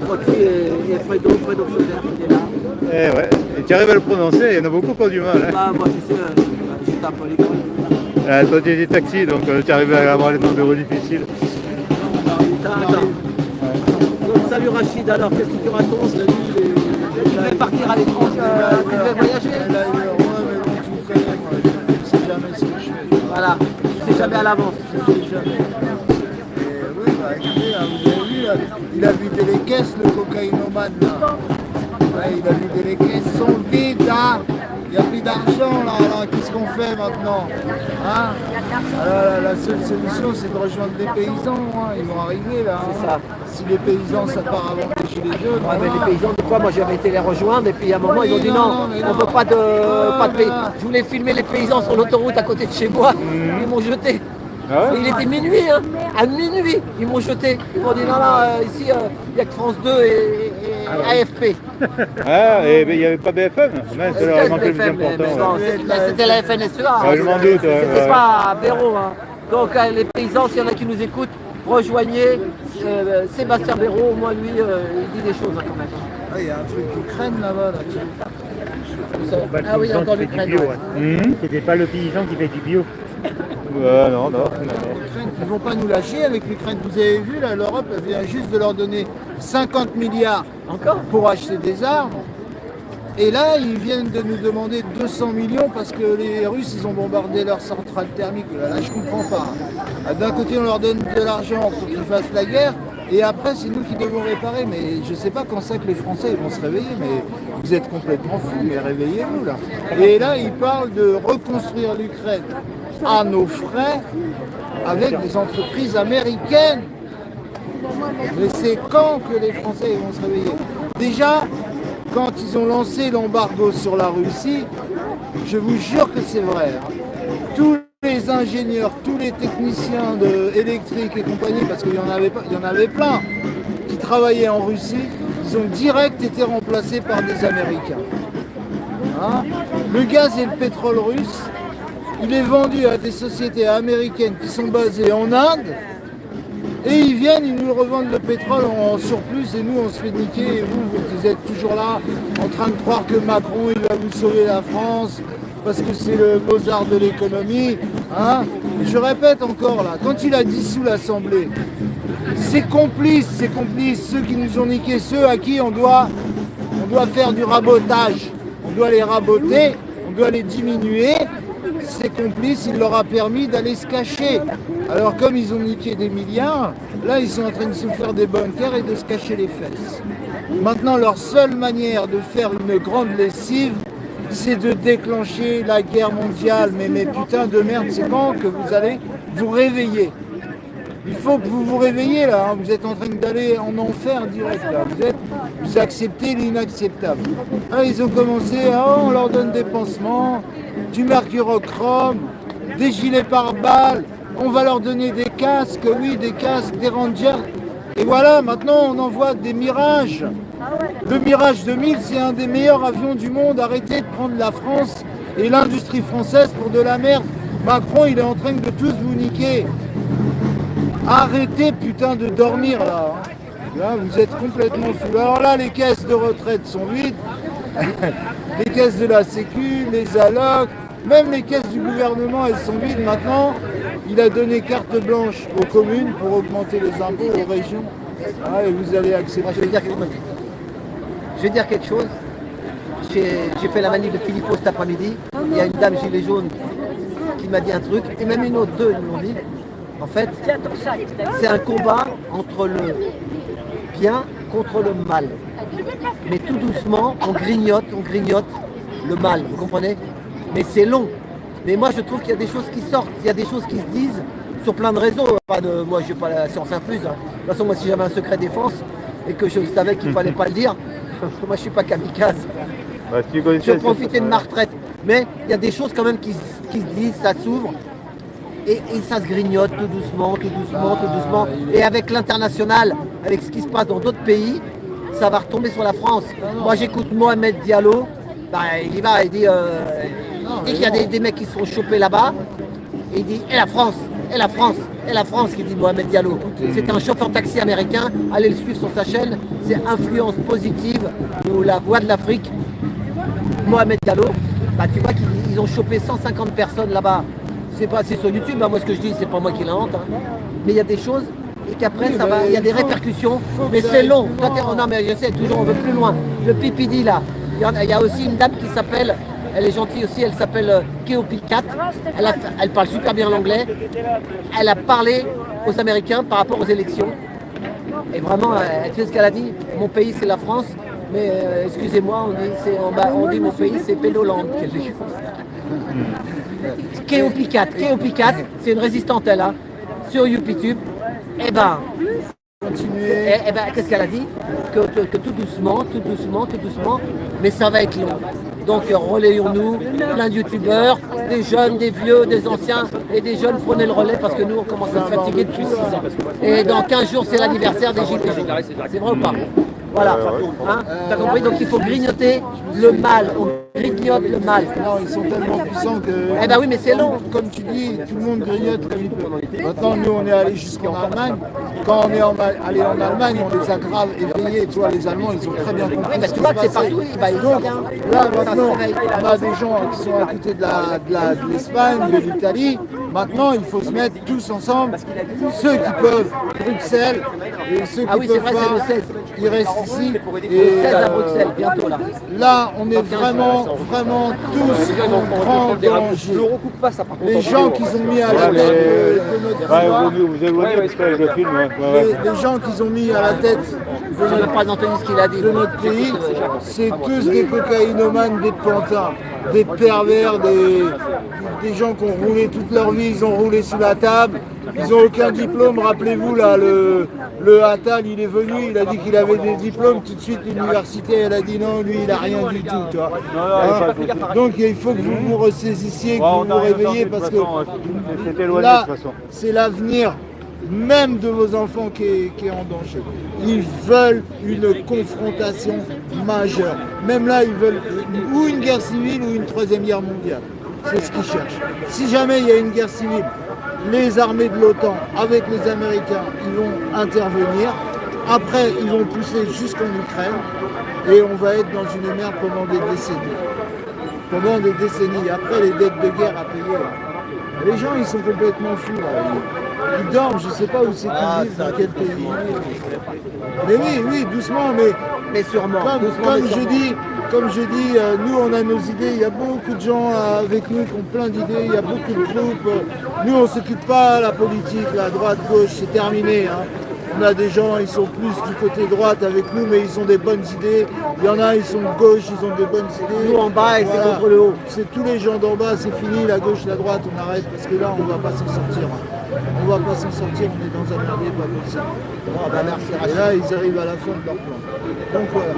Trotti et Fredo Soler qui est là. Eh ouais. Et tu arrives à le prononcer, il y en a beaucoup qui ont du mal. Hein. Bah, moi, tu sais, j'étais un peu à l'école. Toi, tu es des taxis, donc tu arrives à avoir les numéros difficiles. Attends. Donc, salut Rachid, alors qu'est-ce que tu racontes? Tu devais partir à l'étranger, tu devais voyager? Voilà, tu sais jamais à l'avance. Il a vidé les caisses, le cocaïnomane là. Ouais, il a vidé les caisses, sont vides là. Il n'y a plus d'argent là, alors qu'est-ce qu'on fait maintenant, hein? Alors, la seule solution c'est de rejoindre les paysans, hein. Ils vont arriver là. C'est ça. Si les paysans ça part avant les gilets jaunes. Ouais, mais les paysans, des fois, moi j'avais été les rejoindre et puis à un moment ils ont dit non, on veut pas de pays. Je voulais filmer les paysans sur l'autoroute à côté de chez moi, ils m'ont jeté. Ah ouais? Il était minuit, hein. À minuit, ils m'ont jeté. Ils m'ont dit non, ici il n'y a que France 2 et AFP. Ah, et il n'y avait pas BFM? Mince, ça leur a manqué le plus BFM, mais important. non, c'était la FNSEA. Ouais, je m'en doute. C'était pas Béraud. Hein. Donc les paysans, s'il y en a qui nous écoutent, rejoignez Sébastien Béraud, au moins lui, il dit des choses hein, quand même. Ah, il y a un truc Ukraine là-bas, là, tiens. Ah oui, encore l'Ukraine. Ouais. C'était pas le paysan qui fait du bio. Non. L'Ukraine, ils ne vont pas nous lâcher avec l'Ukraine. Vous avez vu, là, l'Europe elle vient juste de leur donner 50 milliards Encore pour acheter des armes. Et là, ils viennent de nous demander 200 millions parce que les Russes, ils ont bombardé leur centrale thermique. Là, je comprends pas. D'un côté, on leur donne de l'argent pour qu'ils fassent la guerre. Et après, c'est nous qui devons réparer. Mais je ne sais pas quand ça que les Français ils vont se réveiller. Mais vous êtes complètement fous. Mais réveillez-vous, là. Et là, ils parlent de reconstruire l'Ukraine à nos frais avec des entreprises américaines. Mais c'est quand que les Français ils vont se réveiller? Déjà, quand ils ont lancé l'embargo sur la Russie, je vous jure que c'est vrai. Hein. Tous les ingénieurs, tous les techniciens électriques et compagnie, parce qu'il y en avait plein, qui travaillaient en Russie, ils ont direct été remplacés par des Américains. Hein? Le gaz et le pétrole russe, il est vendu à des sociétés américaines qui sont basées en Inde. Et ils viennent, ils nous revendent le pétrole en surplus et nous on se fait niquer et vous êtes toujours là en train de croire que Macron il va vous sauver la France parce que c'est le Mozart de l'économie. Hein. Je répète encore là, quand il a dissous l'Assemblée, ses complices, ceux qui nous ont niqués, ceux à qui on doit faire du rabotage, on doit les raboter, on doit les diminuer. Ses complices, il leur a permis d'aller se cacher. Alors comme ils ont niqué des milliards, là ils sont en train de se faire des bunkers et de se cacher les fesses. Maintenant leur seule manière de faire une grande lessive, c'est de déclencher la guerre mondiale. Mais putain de merde, c'est quand que vous allez vous réveiller? Il faut que vous vous réveillez là, hein. Vous êtes en train d'aller en enfer direct là. Vous acceptez l'inacceptable. Là, ils ont commencé, on leur donne des pansements, du mercurochrome, des gilets pare-balles, on va leur donner des casques, oui, des casques, des Rangers. Et voilà, maintenant on envoie des Mirages. Le Mirage 2000, c'est un des meilleurs avions du monde. Arrêtez de prendre la France et l'industrie française pour de la merde. Macron, il est en train de tous vous niquer. Arrêtez putain de dormir là. Là, vous êtes complètement fous. Alors là, les caisses de retraite sont vides. Les caisses de la Sécu, les allocs, même les caisses du gouvernement, elles sont vides maintenant. Il a donné carte blanche aux communes pour augmenter les impôts aux régions. Ah, et vous allez accepter. Moi, je vais dire quelque chose. J'ai fait la manif de Philippot cet après-midi. Il y a une dame gilet jaune qui m'a dit un truc, et même une autre, deux, ils m'ont dit. En fait, c'est un combat entre le bien contre le mal. Mais tout doucement, on grignote le mal, vous comprenez? Mais c'est long. Mais moi, je trouve qu'il y a des choses qui sortent, il y a des choses qui se disent sur plein de réseaux. Moi, je n'ai pas la science infuse. Hein. De toute façon, moi, si j'avais un secret défense et que je savais qu'il ne fallait pas le dire, moi, je ne suis pas kamikaze. Bah, si Je vais profiter de ma retraite. Mais il y a des choses quand même qui se disent, ça s'ouvre. Et ça se grignote tout doucement. Et avec l'international, avec ce qui se passe dans d'autres pays, ça va retomber sur la France. Moi, j'écoute Mohamed Diallo. Bah, il y va, il dit qu'il y a des mecs qui seront chopés là-bas. Et il dit, et la France? Et la France qui dit Mohamed Diallo. C'est un chauffeur taxi américain, allez le suivre sur sa chaîne, c'est Influence Positive ou La Voix de l'Afrique. Mohamed Diallo, bah, tu vois qu'ils ont chopé 150 personnes là-bas. C'est pas assez sur YouTube, hein. Moi ce que je dis, c'est pas moi qui l'invente. Hein. Mais il y a des choses et qu'après ça va, il y a des répercussions, mais c'est long. Toi, non mais je sais, toujours on veut plus loin. Le Pipidi là, il y a aussi une dame qui s'appelle, elle est gentille aussi, elle s'appelle Keopikat. Elle parle super bien l'anglais. Elle a parlé aux Américains par rapport aux élections. Et vraiment, tu sais ce qu'elle a dit? Mon pays c'est la France, mais excusez-moi, on dit mon pays c'est Pédoland. Keopikat, c'est une résistante elle a, sur YouTube. Et ben, qu'est-ce qu'elle a dit? Que tout doucement, mais ça va être long. Donc relayons-nous, plein de youtubeurs, des jeunes, des vieux, des anciens et des jeunes, prenez le relais parce que nous on commence à se fatiguer depuis 6 ans. Et dans 15 jours c'est l'anniversaire des Gilets jaunes. C'est vrai ou pas? Voilà, hein, t'as compris? Donc il faut grignoter le mal, on grignote le mal. Non, ils sont tellement puissants que... Eh ben oui, mais c'est long. Comme tu dis, tout le monde grignote comme il peut. Maintenant, nous, on est allé jusqu'en Allemagne. Quand on est allé en Allemagne, on les a grave éveillés. Tu vois, les Allemands, ils ont très bien compris. Parce que tu vois que c'est partout. Donc, là, maintenant, on a des gens qui sont à côté de l'Espagne, de l'Italie. Maintenant, il faut se mettre tous ensemble. Ceux qui peuvent, Bruxelles, et ceux qui peuvent vrai, pas, c'est le 16. ils restent ici. Le 16 à Bruxelles, bientôt là. Là, on est vraiment tous en grand danger. Les gens qui sont mis à la tête de notre vous éloignez parce que le film. les gens qui sont mis à la tête Je ne veux pas entendre ce qu'il a dit. de notre pays, c'est tous des cocaïnomanes, des pantins, des pervers, des gens qui ont roulé toute leur vie, ils ont roulé sous la table, ils n'ont aucun diplôme. Rappelez-vous, là, le Attal, il est venu, il a dit qu'il avait des diplômes, tout de suite l'université, elle a dit non, lui, il n'a rien du tout. Tu vois. Donc il faut que vous vous ressaisissiez, que vous vous réveillez, parce que là, c'est l'avenir même de vos enfants qui est en danger. Ils veulent une confrontation majeure. Même là, ils veulent ou une guerre civile ou une troisième guerre mondiale. C'est ce qu'ils cherchent. Si jamais il y a une guerre civile, les armées de l'OTAN, avec les Américains, ils vont intervenir. Après, ils vont pousser jusqu'en Ukraine et on va être dans une merde pendant des décennies. Pendant des décennies. Après, les dettes de guerre à payer. Les gens, ils sont complètement fous. Là. Ils dorment, je ne sais pas où c'est qu'ils vivent, dans quel pays. Mais oui, doucement, Mais sûrement. Comme je dis, nous on a nos idées, il y a beaucoup de gens avec nous qui ont plein d'idées, il y a beaucoup de groupes. Nous on ne s'occupe pas de la politique, la droite-gauche, c'est terminé. Hein. On a des gens, ils sont plus du côté droite avec nous, mais ils ont des bonnes idées. Il y en a, ils sont de gauche, ils ont des bonnes idées. Nous en bas et c'est contre le haut. C'est tous les gens d'en bas, c'est fini, la gauche, la droite, on arrête parce que là on ne va pas s'en sortir. On ne va pas s'en sortir, on est dans un merdier pas possible. Bon, bah, merci, Et là, ils arrivent à la fin de leur plan. Donc voilà.